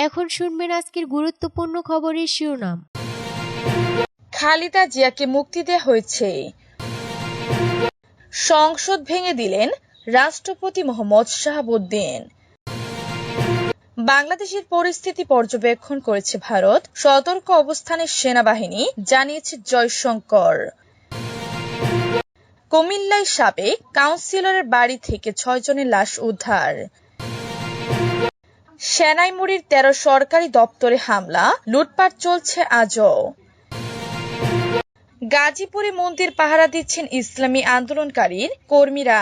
এখন শুনবেন আজকের গুরুত্বপূর্ণ খবরের শিরোনাম। খালেদা জিয়াকে মুক্তি দেওয়া হয়েছে। সংসদ ভেঙে দিলেন রাষ্ট্রপতি মোহাম্মদ শাহাবুদ্দিন। বাংলাদেশের পরিস্থিতি পর্যবেক্ষণ করেছে ভারত, সতর্ক অবস্থানে সেনাবাহিনী, জানিয়েছে জয়শঙ্কর। কুমিল্লায় সাবেক কাউন্সিলরের বাড়ি থেকে 6 জনের লাশ উদ্ধার। সেনাইমুড়ির 13 সরকারি দপ্তরে হামলা, লুটপাট চলছে আজও। গাজীপুরে মন্দির পাহারা দিচ্ছেন ইসলামী আন্দোলনকারীর কর্মীরা।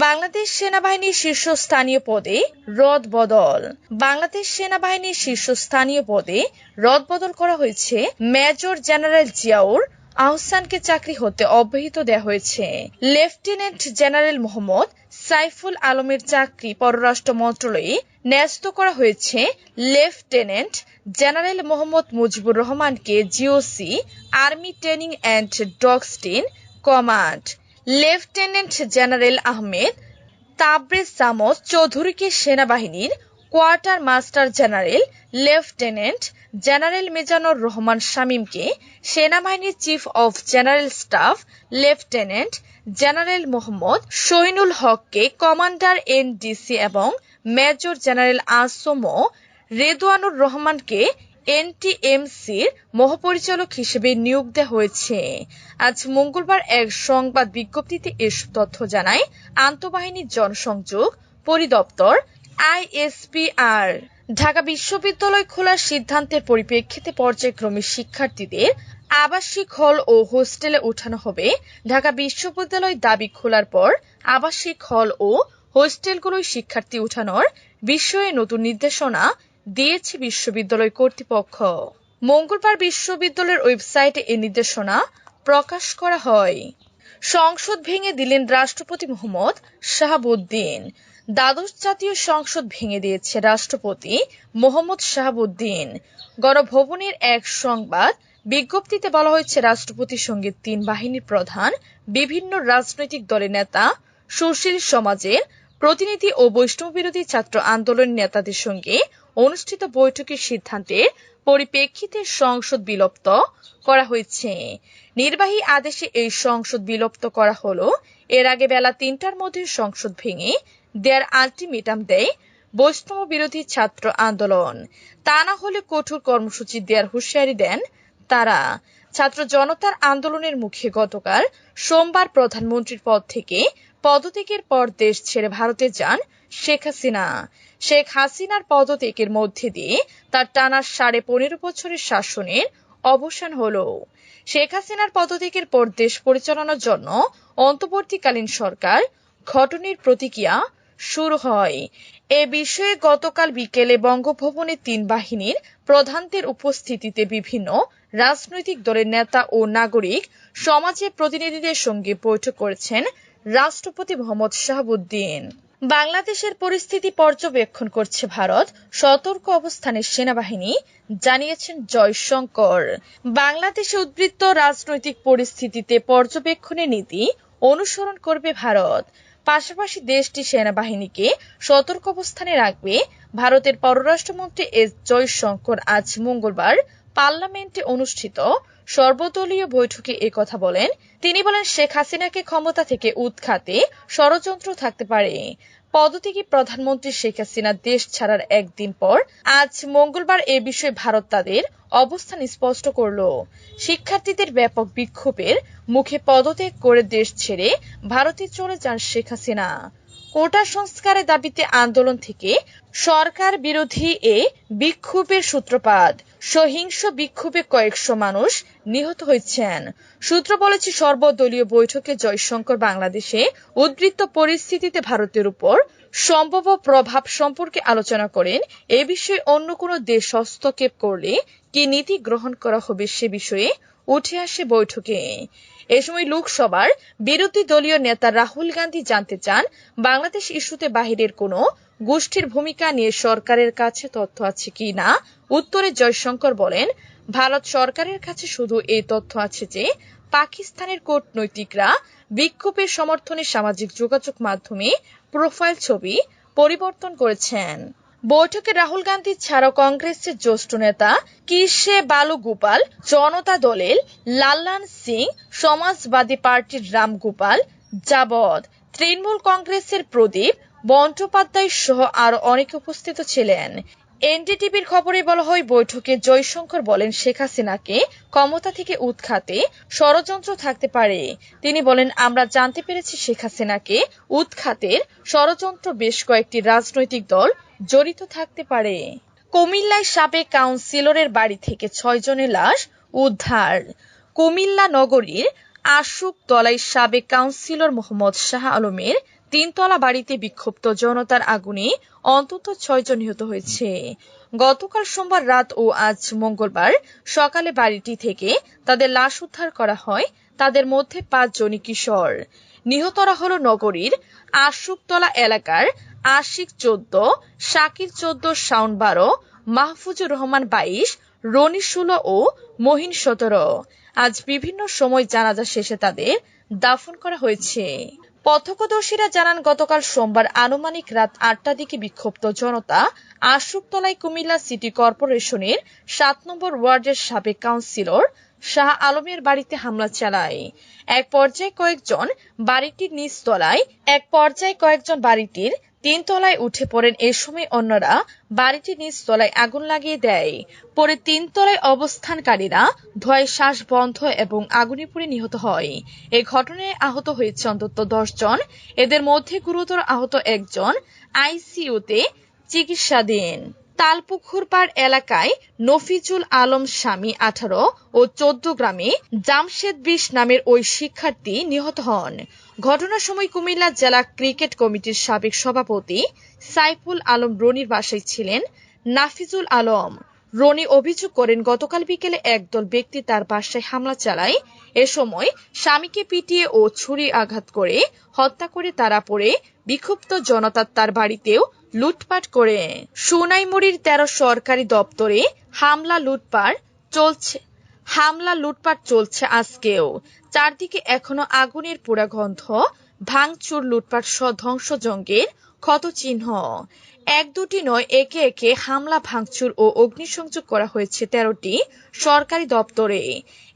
বাংলাদেশ সেনাবাহিনীর শীর্ষস্থানীয় পদে রদবদল। বাংলাদেশ সেনাবাহিনীর শীর্ষস্থানীয় পদে রদবদল করা হয়েছে। মেজর জেনারেল জিয়াউর আহসানকে চাকরি হতে অব্যাহতি দেওয়া হয়েছে। লেফটেন্যান্ট জেনারেল মোহাম্মদ সাইফুল আলমের চাকরি পররাষ্ট্র মন্ত্রণালয়ে ন্যস্ত করা হয়েছে। লেফটেন্যান্ট জেনারেল মোহাম্মদ মুজিবুর রহমানকে GOC army training and doctrine command. Lieutenant general Ahmed Tabrez Shams চৌধুরীকে সেনাবাহিনীর quartermaster general, lieutenant general Mizanur Rahman শামীমকে সেনাবাহিনীর chief of general staff, lieutenant general Mohammad Shahinul হককে কমান্ডার এনডিসি এবং মেজর জেনারেল আসম রেদওয়ানুর রহমানকে এনটিএমসির মহাপরিচালক হিসেবে নিয়োগ দেওয়া হয়েছে। আজ মঙ্গলবার এক সংবাদ বিজ্ঞপ্তিতে এসব তথ্য জানায় আন্তঃবাহিনী জনসংযোগ পরিদপ্তর আইএসপিআর। ঢাকা বিশ্ববিদ্যালয় খোলার সিদ্ধান্তের পরিপ্রেক্ষিতে পর্যায়ক্রমে শিক্ষার্থীদের আবাসিক হল ও হোস্টেলে ওঠানো হবে। ঢাকা বিশ্ববিদ্যালয় দাবি খোলার পর আবাসিক হল ও হোস্টেলগুলোয় শিক্ষার্থী ওঠানোর বিষয়ে নতুন নির্দেশনা দিয়েছে বিশ্ববিদ্যালয় কর্তৃপক্ষ। মঙ্গলবার বিশ্ববিদ্যালয়ের ওয়েবসাইটে এ নির্দেশনা প্রকাশ করা হয়। সংসদ ভেঙে দিলেন রাষ্ট্রপতি মোহাম্মদ শাহাবুদ্দিন। দ্বাদশ জাতীয় সংসদ ভেঙে দিয়েছে রাষ্ট্রপতি মোহাম্মদ শাহাবুদ্দিন। গণভবনের এক সংবাদ বিজ্ঞপ্তিতে বলা হয়েছে, রাষ্ট্রপতির সঙ্গে 3 বাহিনীর প্রধান, বিভিন্ন রাজনৈতিক দলের নেতা, সুশীল সমাজের প্রতিনিধি ও বৈষ্ণব বিরোধী ছাত্র আন্দোলনের নেতাদের সঙ্গে অনুষ্ঠিত বৈঠকের সিদ্ধান্তের পরিপ্রেক্ষিতে সংসদ বিলুপ্ত করা হয়েছে। নির্বাহী আদেশে এই সংসদ বিলুপ্ত করা হলো। এর আগে বেলা 3টার মধ্যে সংসদ ভেঙে দেয়ার আলটিমেটাম দেয় বৈষ্ণব বিরোধী ছাত্র আন্দোলন। তা না হলে কঠোর কর্মসূচি দেওয়ার হুঁশিয়ারি দেন তারা। ছাত্র জনতার আন্দোলনের মুখে গতকাল সোমবার প্রধানমন্ত্রীর পদ থেকে পদত্যাগের পর দেশ ছেড়ে ভারতে যান শেখ হাসিনা। শেখ হাসিনার পদত্যাগের মধ্যে দিয়ে তার টানা 15.5 বছরের শাসনের অবসান হলো। শেখ হাসিনার পদত্যাগের পর দেশ পরিচালনার জন্য অন্তর্বর্তীকালীন সরকার গঠনের প্রক্রিয়া শুরু হয়। এ বিষয়ে গতকাল বিকেলে বঙ্গভবনে 3 বাহিনীর প্রধানদের উপস্থিতিতে বিভিন্ন রাজনৈতিক দলের নেতা ও নাগরিক সমাজের প্রতিনিধিদের সঙ্গে বৈঠক করেছেন রাষ্ট্রপতি মোহাম্মদ শাহাবুদ্দিন। বাংলাদেশের পরিস্থিতি পর্যবেক্ষণ করছে ভারত, সতর্ক অবস্থানে সেনাবাহিনী, জানিয়েছেন জয়শঙ্কর। বাংলাদেশে উদ্বৃত্ত রাজনৈতিক পরিস্থিতিতে পর্যবেক্ষণের নীতি অনুসরণ করবে ভারত। পাশাপাশি দেশটি সেনাবাহিনীকে সতর্ক অবস্থানে রাখবে। ভারতের পররাষ্ট্রমন্ত্রী এস জয়শঙ্কর আজ মঙ্গলবার পার্লামেন্টে অনুষ্ঠিত সর্বদলীয় বৈঠকে একথা বলেন। তিনি বলেন, শেখ হাসিনাকে ক্ষমতা থেকে উৎখাতে ষড়যন্ত্র থাকতে পারে। পদত্যাগী প্রধানমন্ত্রী শেখ হাসিনা দেশ ছাড়ার একদিন পর আজ মঙ্গলবার এ বিষয়ে ভারত তাদের অবস্থান স্পষ্ট করল। শিক্ষার্থীদের ব্যাপক বিক্ষোভের মুখে পদত্যাগ করে দেশ ছেড়ে ভারতে চলে যান শেখ হাসিনা। কোটা সংস্কারের দাবিতে আন্দোলন থেকে সরকার বিরোধী এ বিক্ষোভের সূত্রপাত। সহিংস বিক্ষোভে কয়েকশো মানুষ নিহত হয়েছেন। সূত্র বলেছে, সর্বদলীয় বৈঠকে জয়শঙ্কর বাংলাদেশে উদ্বৃত্ত পরিস্থিতিতে ভারতের উপর সম্ভাব্য প্রভাব সম্পর্কে আলোচনা করেন। এ বিষয়ে অন্য কোনো দেশ হস্তক্ষেপ করলে কি নীতি গ্রহণ করা হবে সে বিষয়ে উঠে আসে বৈঠকে। এ সময় লোকসভার বিরোধী দলীয় নেতা রাহুল গান্ধী জানতে চান, বাংলাদেশ ইস্যুতে বাহিরের কোনো গোষ্ঠীর ভূমিকা নিয়ে সরকারের কাছে তথ্য আছে কি না। উত্তরে জয়শঙ্কর বলেন, ভারত সরকারের কাছে শুধু এই তথ্য আছে যে পাকিস্তানের কূটনৈতিকরা বিক্ষোভের সমর্থনে সামাজিক যোগাযোগ মাধ্যমে প্রোফাইল ছবি পরিবর্তন করেছেন। বৈঠকে রাহুল গান্ধী ছাড়াও কংগ্রেসের জ্যেষ্ঠ নেতা কিশে বালুগোপাল, জনতা দলের লাল্লান সিং, সমাজবাদী পার্টির রামগোপাল যাদব, তৃণমূল কংগ্রেসের প্রদীপ বন্দ্যোপাধ্যায় সহ আরো অনেকে উপস্থিত ছিলেন। এনডিটিভির খবরে বলা হয়, বৈঠকে জয়শঙ্কর বলেন, শেখ হাসিনাকে ক্ষমতা থেকে উৎখাতে ষড়যন্ত্র থাকতে পারে। তিনি বলেন, আমরা জানতে পেরেছি শেখ হাসিনাকে উৎখাতের ষড়যন্ত্র বেশ কয়েকটি রাজনৈতিক দল জড়িত থাকতে পারে। কুমিল্লায় সাবেক কাউন্সিলরের বাড়ি থেকে 6 জনের লাশ উদ্ধার। কুমিল্লা নগরীর আশুকতলায় সাবেক কাউন্সিলর মোহাম্মদ শাহ আলমের 3তলা বাড়িতে বিক্ষুব্ধ জনতার আগুনে অন্তত 6 জন নিহত হয়েছে। গতকাল সোমবার রাত ও আজ মঙ্গলবার সকালে বাড়িটি থেকে তাদের লাশ উদ্ধার করা হয়। তাদের মধ্যে 5 জনই কিশোর। নিহতরা হল নগরীর আশুকতলা এলাকার আশিক 14, শাকির 14, শাওন 12, মাহফুজুর রহমান 22, রনি 16 ও মহিন 17। আজ বিভিন্ন সময় জানাজা শেষে তাদের দাফন করা হয়েছে। প্রত্যক্ষদর্শীরা জানান, গতকাল সোমবার আনুমানিক রাত 8টার দিকে বিক্ষুব্ধ জনতা আশুকতলায় কুমিল্লা সিটি কর্পোরেশনের 7 নম্বর ওয়ার্ডের সাবেক কাউন্সিলর শাহ আলমের বাড়িতে হামলা চালায়। এক পর্যায়ে কয়েকজন বাড়িটির 3 তলায় উঠে পড়েন। এ সময় অন্যরা বাড়িটির নিচ তলায় আগুন লাগিয়ে দেয়। পরে 3 তলায় অবস্থানকারীরা ধোঁয়ায় শ্বাস বন্ধ এবং আগুনে পুড়ে নিহত হয়। এই ঘটনায় আহত হয়েছে অন্তত 10 জন। এদের মধ্যে গুরুতর আহত একজন আইসিইউতে চিকিৎসাধীন। তালপুকুর পাড় এলাকায় নফিজুল আলম স্বামী 18 ও 14 গ্রামে জামশেদ 20 নামের ওই শিক্ষার্থী নিহত হন। ঘটনার সময় কুমিল্লা জেলা ক্রিকেট কমিটির সাবেক সভাপতি সাইফুল আলম রনির বাসায় ছিলেন নাফিজুল আলম। রনি অভিযোগ করেন, গতকাল বিকেলে একদল ব্যক্তি তার বাসায় হামলা চালায়। এ সময় স্বামীকে পিটিয়ে ও ছুরি আঘাত করে হত্যা করে তারা পরে বিক্ষুব্ধ জনতা তার বাড়িতেও লুটপাট করে। সোনাইমুড়ির 13 সরকারি দপ্তরে হামলা লুটপাট চলছে আজকেও। চারদিকে এখনো আগুনের পোড়া গন্ধ, ভাঙচুর, লুটপাট সহ ধ্বংসযজ্ঞের ক্ষতচিহ্ন। 1-2টি নয়, একে একে হামলা, ভাঙচুর ও অগ্নিসংযোগ করা হয়েছে 13টি সরকারি দপ্তরে।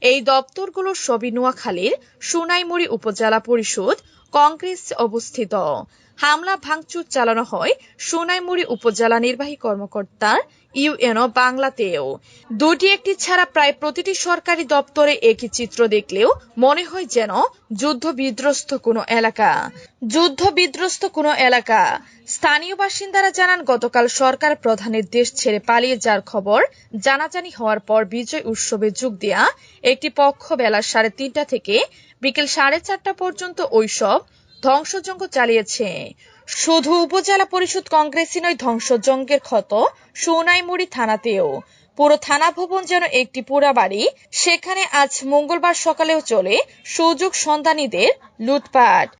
এই দপ্তরগুলো সবই নোয়াখালীর সোনাইমুড়ি উপজেলা পরিষদ কংগ্রেস অবস্থিত। হামলা ভাঙচুর চালানো হয় সোনাইমুড়ি উপজেলা নির্বাহী কর্মকর্তার ইউএনও বাংলাতেও। 2টি-1টি ছাড়া প্রায় প্রতিটি সরকারি দপ্তরে একই চিত্র দেখলেও মনে হয় যেন যুদ্ধবিধ্বস্ত কোনো এলাকা। স্থানীয় বাসিন্দারা জানান, গতকাল সরকার প্রধানের দেশ ছেড়ে পালিয়ে যাওয়ার খবর জানাজানি হওয়ার পর বিজয় উৎসবে যোগ দেয়া একটি পক্ষ বেলা 3:30 থেকে বিকেল 4:30 পর্যন্ত ওইসব ধ্বংসযজ্ঞ চালিয়েছে। শুধু উপজেলা পরিষদ কংগ্রেসই নয়, ধ্বংসযজ্ঞের ক্ষত সোনাইমুড়ি থানাতেও। পুরো থানা ভবন যেন একটি পোড়া বাড়ি। সেখানে আজ মঙ্গলবার সকালেও চলে সুযোগ সন্ধানীদের লুটপাট।